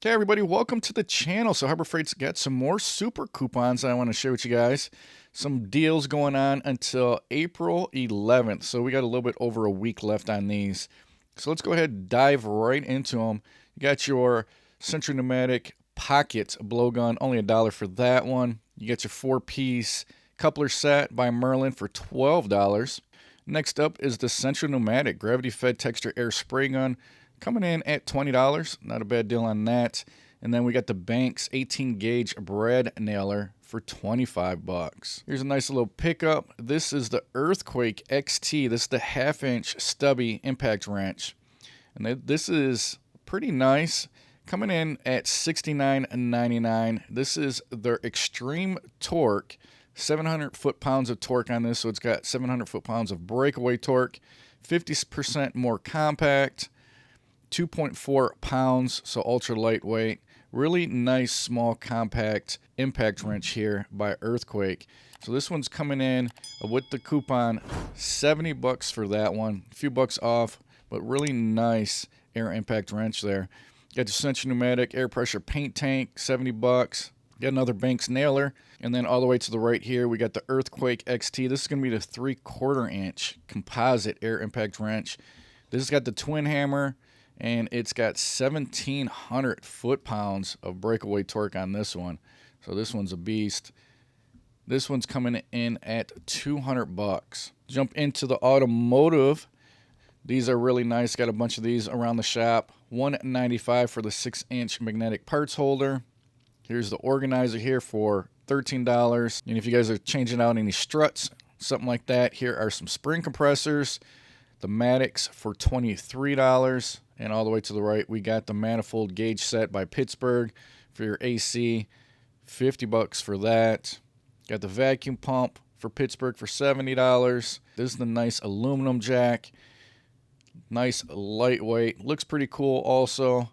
Okay, everybody, welcome to the channel. So Harbor Freight's got some more super coupons that I want to share with you guys. Some deals going on until April 11th. So we got a little bit over a week left on these. So let's go ahead and dive right into them. You got your Central Pneumatic Pocket blowgun, only $1 for that one. You got your 4-piece coupler set by Merlin for $12. Next up is the Central Pneumatic Gravity Fed Texture Air Spray Gun, coming in at $20. Not a bad deal on that. And then we got the Banks 18 gauge brad nailer for 25 bucks. Here's a nice little pickup. This is the Earthquake XT. This is the 1/2-inch stubby impact wrench. And this is pretty nice. Coming in at $69.99. This is their Extreme Torque. 700 foot-pounds of torque on this, so it's got 700 foot-pounds of breakaway torque. 50% more compact. 2.4 pounds, so ultra lightweight. Really nice, small, compact impact wrench here by Earthquake. So this one's coming in with the coupon, 70 bucks for that one. A few bucks off, but really nice air impact wrench there. Got the Central Pneumatic air pressure paint tank, 70 bucks. Got another Banks nailer. And then all the way to the right here, we got the Earthquake XT. This is going to be the 3/4 inch composite air impact wrench. This has got the twin hammer, and it's got 1,700 foot-pounds of breakaway torque on this one. So this one's a beast. This one's coming in at 200 bucks. Jump into the Automotive. These are really nice. Got a bunch of these around the shop. $195 for the 6-inch magnetic parts holder. Here's the organizer here for $13. And if you guys are changing out any struts, something like that, here are some spring compressors. The Maddox for $23. And all the way to the right, we got the manifold gauge set by Pittsburgh for your AC. 50 bucks for that. Got the vacuum pump for Pittsburgh for $70. This is the nice aluminum jack. Nice lightweight. Looks pretty cool also.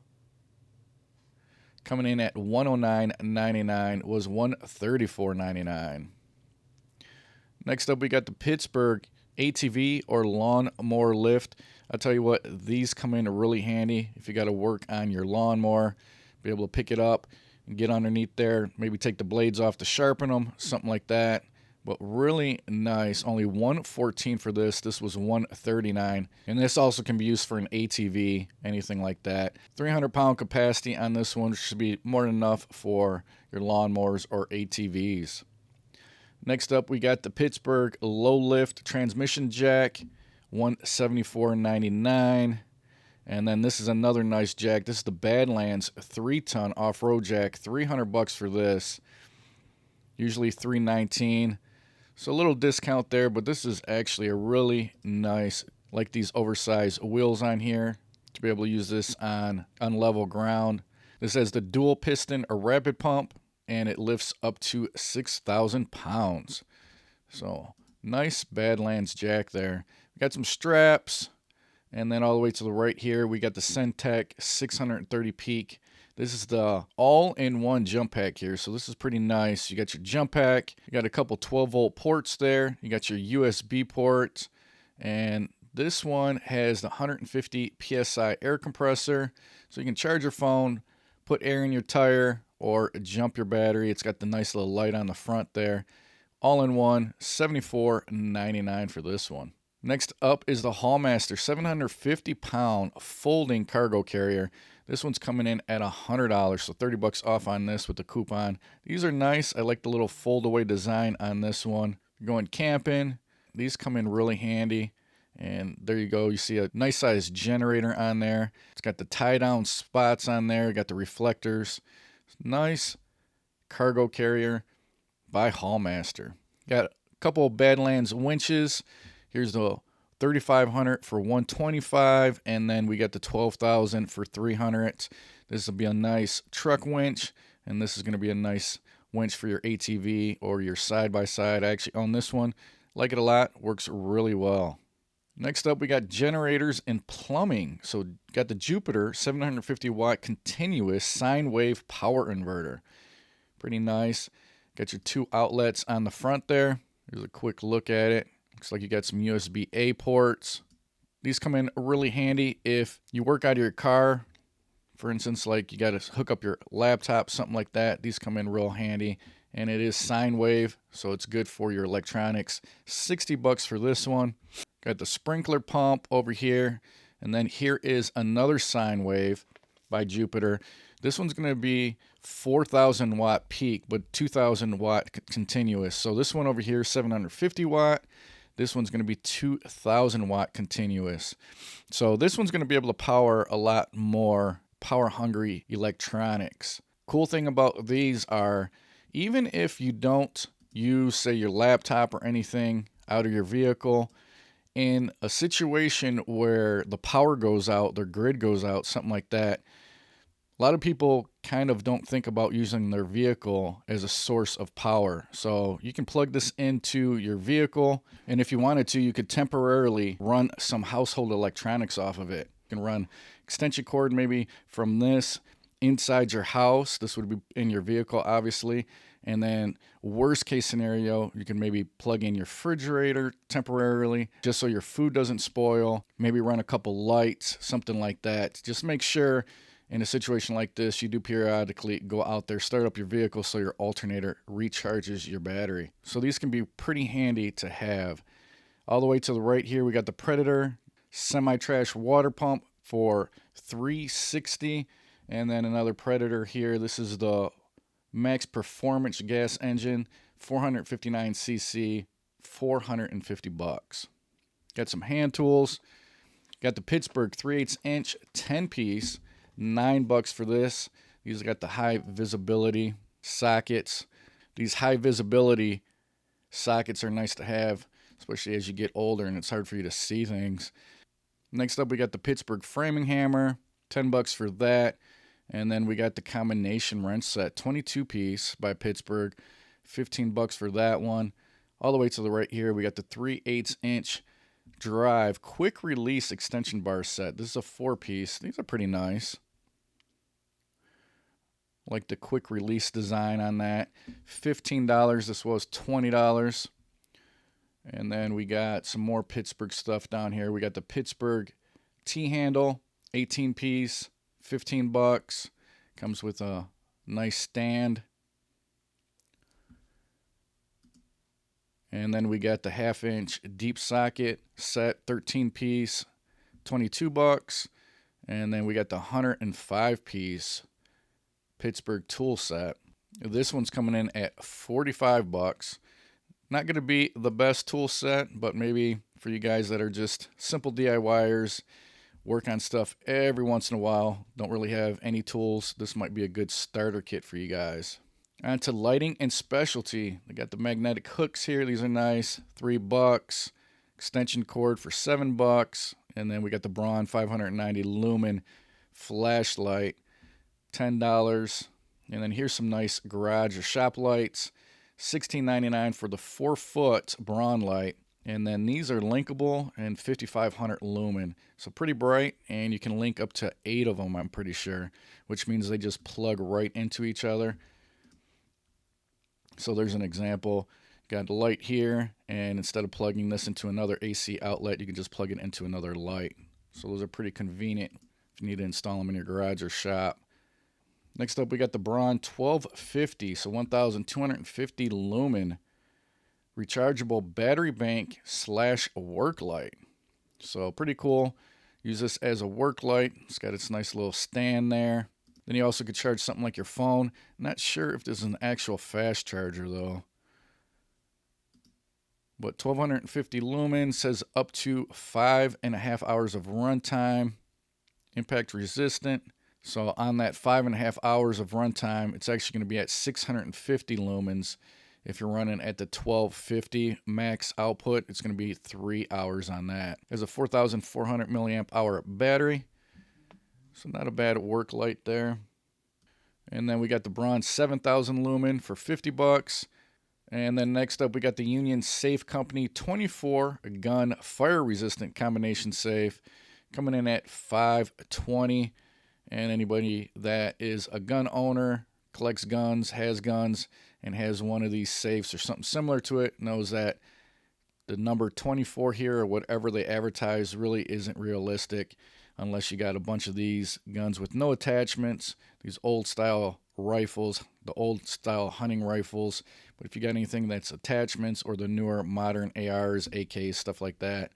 Coming in at $109.99, was $134.99. Next up, we got the Pittsburgh ATV or lawnmower lift. I'll tell you what, these come in really handy if you got to work on your lawnmower. Be able to pick it up and get underneath there, maybe take the blades off to sharpen them, something like that. But really nice. Only $114 for this. This was $139. And this also can be used for an ATV, anything like that. 300-pound capacity on this one, should be more than enough for your lawnmowers or ATVs. Next up, we got the Pittsburgh low lift transmission jack, $174.99. And then this is another nice jack. This is the Badlands 3-ton off-road jack, 300 bucks for this. Usually $319. So a little discount there, but this is actually a really nice, like these oversized wheels on here, to be able to use this on unlevel ground. This has the dual piston or rapid pump, and it lifts up to 6,000 pounds. So nice Badlands jack there. We got some straps, and then all the way to the right here, we got the Centec 630 peak. This is the all-in-one jump pack here, so this is pretty nice. You got your jump pack, you got a couple 12-volt ports there, you got your USB port, and this one has the 150 PSI air compressor, so you can charge your phone, put air in your tire, or jump your battery. It's got the nice little light on the front there. All-in-one, $74.99 for this one. Next up is the Hallmaster 750-pound folding cargo carrier. This one's coming in at $100, so 30 bucks off on this with the coupon. These are nice. I like the little fold-away design on this one. You're going camping, these come in really handy. And there you go. You see a nice sized generator on there. It's got the tie-down spots on there. Got the reflectors. Nice cargo carrier by Hallmaster. Got a couple of Badlands winches. Here's the 3,500 for $125, and then we got the 12,000 for $300. This will be a nice truck winch, and this is going to be a nice winch for your ATV or your side-by-side. I actually own this one. Like it a lot. Works really well. Next up, we got generators and plumbing. So got the Jupiter 750-watt continuous sine wave power inverter. Pretty nice. Got your 2 outlets on the front there. Here's a quick look at it. Looks like you got some USB-A ports. These come in really handy if you work out of your car For instance, like you got to hook up your laptop, something like that. These come in real handy. And it is sine wave, so it's good for your electronics. $60 for this one. Got the sprinkler pump over here. And then here is another sine wave by Jupiter. This one's going to be 4,000 watt peak, but 2,000 watt continuous. So this one over here, 750 watt. This one's going to be 2,000 watt continuous. So this one's going to be able to power a lot more power hungry electronics. Cool thing about these are, even if you don't use, say, your laptop or anything out of your vehicle, in a situation where the power goes out, their grid goes out, something like that, a lot of people kind of don't think about using their vehicle as a source of power. So you can plug this into your vehicle, and if you wanted to, you could temporarily run some household electronics off of it. You can run extension cord maybe from this inside your house. This would be in your vehicle, obviously. And then worst case scenario, you can maybe plug in your refrigerator temporarily just so your food doesn't spoil. Maybe run a couple lights, something like that. Just make sure in a situation like this, you do periodically go out there, start up your vehicle so your alternator recharges your battery. So these can be pretty handy to have. All the way to the right here, we got the Predator semi-trash water pump for $360. And then another Predator here. This is the Max Performance gas engine, 459cc, $450. Got some hand tools. Got the Pittsburgh 3/8 inch 10-piece, $9 for this. These got the high visibility sockets. These high visibility sockets are nice to have, especially as you get older and it's hard for you to see things. Next up, we got the Pittsburgh framing hammer, $10 for that. And then we got the combination wrench set, 22-piece by Pittsburgh, $15 for that one. All the way to the right here, we got the 3/8 inch drive quick release extension bar set. This is a 4-piece. These are pretty nice. Like the quick release design on that. $15. This was $20. And then we got some more Pittsburgh stuff down here. We got the Pittsburgh T-handle, 18-piece, $15. Comes with a nice stand. And then we got the 1/2-inch deep socket set, 13-piece, $22. And then we got the 105-piece Pittsburgh tool set. This one's coming in at $45. Not going to be the best tool set, but maybe for you guys that are just simple DIYers, work on stuff every once in a while, don't really have any tools, this might be a good starter kit for you guys. On to lighting and specialty. They got the magnetic hooks here. These are nice. $3. Extension cord for $7. And then we got the Braun 590 lumen flashlight, $10. And then here's some nice garage or shop lights. $16.99 for the 4-foot Braun light. And then these are linkable and 5500 lumen. So pretty bright, and you can link up to 8 of them, I'm pretty sure, which means they just plug right into each other. So there's an example. Got the light here, and instead of plugging this into another AC outlet, you can just plug it into another light. So those are pretty convenient if you need to install them in your garage or shop. Next up, we got the Braun 1250, so 1250 lumen rechargeable battery bank / work light. So pretty cool. Use this as a work light. It's got its nice little stand there. Then you also could charge something like your phone. Not sure if this is an actual fast charger though. But 1250 lumens, says up to 5.5 hours of runtime. Impact resistant. So on that 5.5 hours of runtime, it's actually going to be at 650 lumens. If you're running at the 1250 max output, it's going to be 3 hours on that. There's a 4,400 milliamp hour battery. So not a bad work light there. And then we got the Braun 7,000 lumen for $50. And then next up, we got the Union Safe Company 24 gun fire resistant combination safe coming in at $520. And anybody that is a gun owner, collects guns, and has one of these safes or something similar to it knows that the number 24 here, or whatever they advertise, really isn't realistic. unless you got a bunch of these guns with no attachments, these old style rifles, the old style hunting rifles. But if you got anything that's attachments or the newer modern ARs, AKs, stuff like that,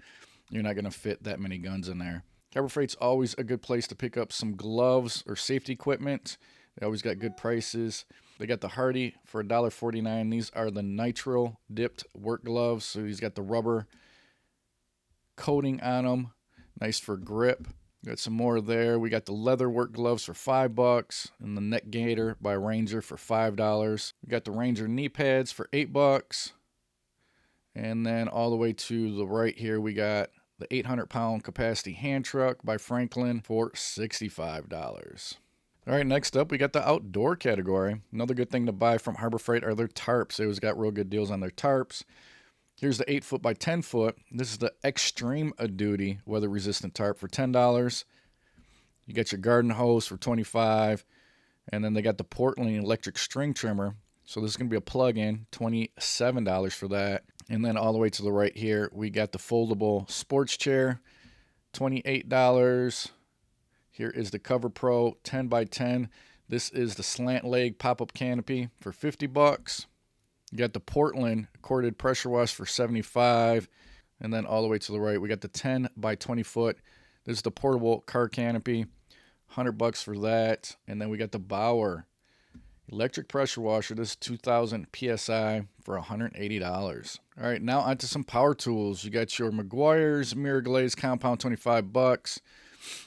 you're not going to fit that many guns in there. Harbor Freight's always a good place to pick up some gloves or safety equipment. They always got good prices. They got the Hardy for $1.49. These are the nitro dipped work gloves. So he's got the rubber coating on them. Nice for grip. Got some more there. We got the leather work gloves for $5 and the Neck Gator by Ranger for $5. We got the Ranger knee pads for $8. And then all the way to the right here, we got the 800-pound capacity hand truck by Franklin for $65. All right, next up, we got the outdoor category. Another good thing to buy from Harbor Freight are their tarps. They always got real good deals on their tarps. Here's the 8 foot by 10 foot. This is the Extreme Duty weather resistant tarp for $10. You got your garden hose for $25. And then they got the Portland electric string trimmer. So this is going to be a plug-in, $27 for that. And then all the way to the right here, we got the foldable sports chair, $28. Here is the Cover Pro 10 by 10. This is the slant leg pop-up canopy for $50. You got the Portland corded pressure wash for $75. And then all the way to the right, we got the 10 by 20 foot. This is the portable car canopy, $100 for that. And then we got the Bauer electric pressure washer. This is 2000 PSI for $180. All right, now onto some power tools. You got your Meguiar's Mirror Glaze Compound, $25.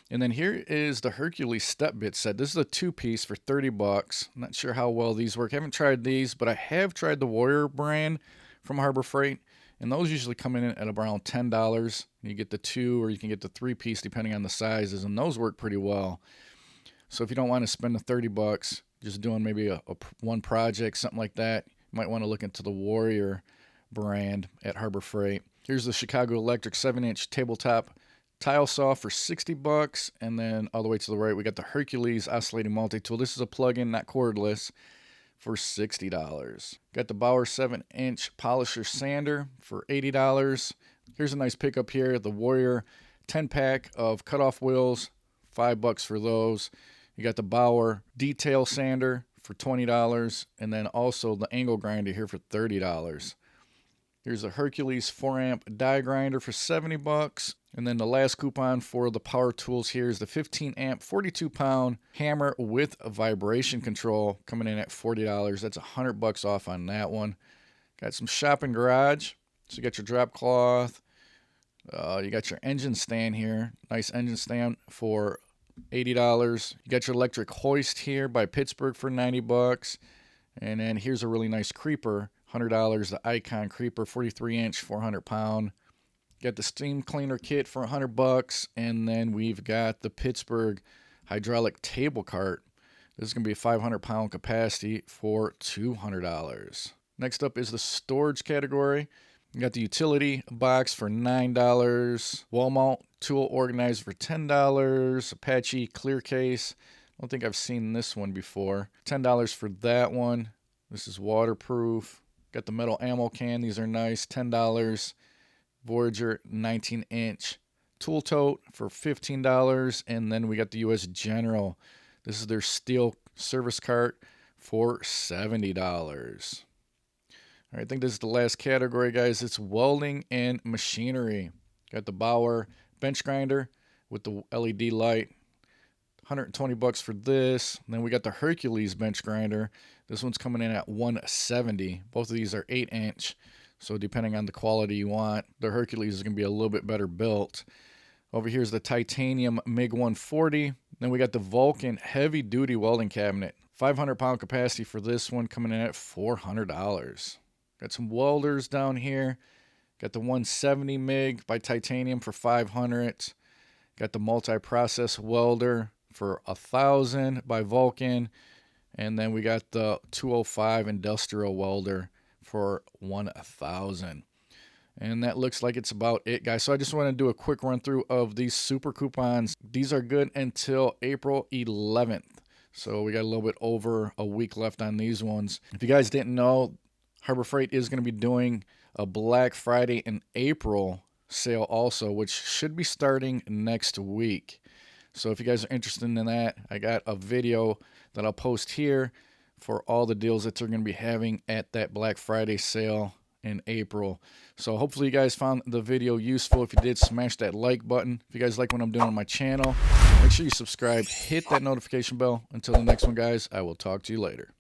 And then here is the Hercules step bit set. This is a 2-piece for $30. I'm not sure how well these work. I haven't tried these, but I have tried the Warrior brand from Harbor Freight, and those usually come in at around $10. You get the 2 or you can get the 3-piece depending on the sizes, and those work pretty well. So if you don't want to spend the $30 just doing maybe a one project, something like that, you might want to look into the Warrior brand at Harbor Freight. Here's the Chicago Electric 7-inch tabletop tile saw for $60. And then all the way to the right, we got the Hercules oscillating multi-tool. This is a plug-in, not cordless, for $60. Got the Bauer 7-inch polisher sander for $80. Here's a nice pickup here, the Warrior 10-pack of cutoff wheels, $5 for those. You got the Bauer detail sander for $20, and then also the angle grinder here for $30. Here's a Hercules 4-amp die grinder for $70. And then the last coupon for the power tools here is the 15-amp, 42-pound hammer with a vibration control coming in at $40. That's $100 off on that one. Got some shopping garage. So you got your drop cloth. You got your engine stand here. Nice engine stand for $80. You got your electric hoist here by Pittsburgh for $90. And then here's a really nice creeper, $100. The Icon creeper, 43-inch, 400-pound. Got the steam cleaner kit for $100. And then we've got the Pittsburgh hydraulic table cart. This is going to be a 500-pound capacity for $200. Next up is the storage category. You got the utility box for $9. Wall mount tool organizer for $10. Apache clear case. I don't think I've seen this one before. $10 for that one. This is waterproof. Got the metal ammo can. These are nice. $10. Voyager 19-inch tool tote for $15. And then we got the U.S. General. This is their steel service cart for $70. All right, I think this is the last category, guys. It's welding and machinery. Got the Bauer bench grinder with the LED light. $120 for this. And then we got the Hercules bench grinder. This one's coming in at $170. Both of these are 8-inch. So depending on the quality you want, the Hercules is going to be a little bit better built. Over here's the titanium MiG 140. Then we got the Vulcan heavy duty welding cabinet. 500-pound capacity for this one, coming in at $400. Got some welders down here. Got the 170 MiG by Titanium for $500. Got the multi-process welder for $1,000 by Vulcan. And then we got the 205 industrial welder for $1,000. And that looks like it's about it, guys. So I just want to do a quick run through of these super coupons. These are good until April 11th. So we got a little bit over a week left on these ones. If you guys didn't know, Harbor Freight is going to be doing a Black Friday in April sale also, which should be starting next week. So if you guys are interested in that, I got a video that I'll post here for all the deals that they're going to be having at that Black Friday sale in April. So hopefully you guys found the video useful. If you did, smash that like button. If you guys like what I'm doing on my channel, make sure you subscribe, hit that notification bell. Until the next one, guys, I will talk to you later.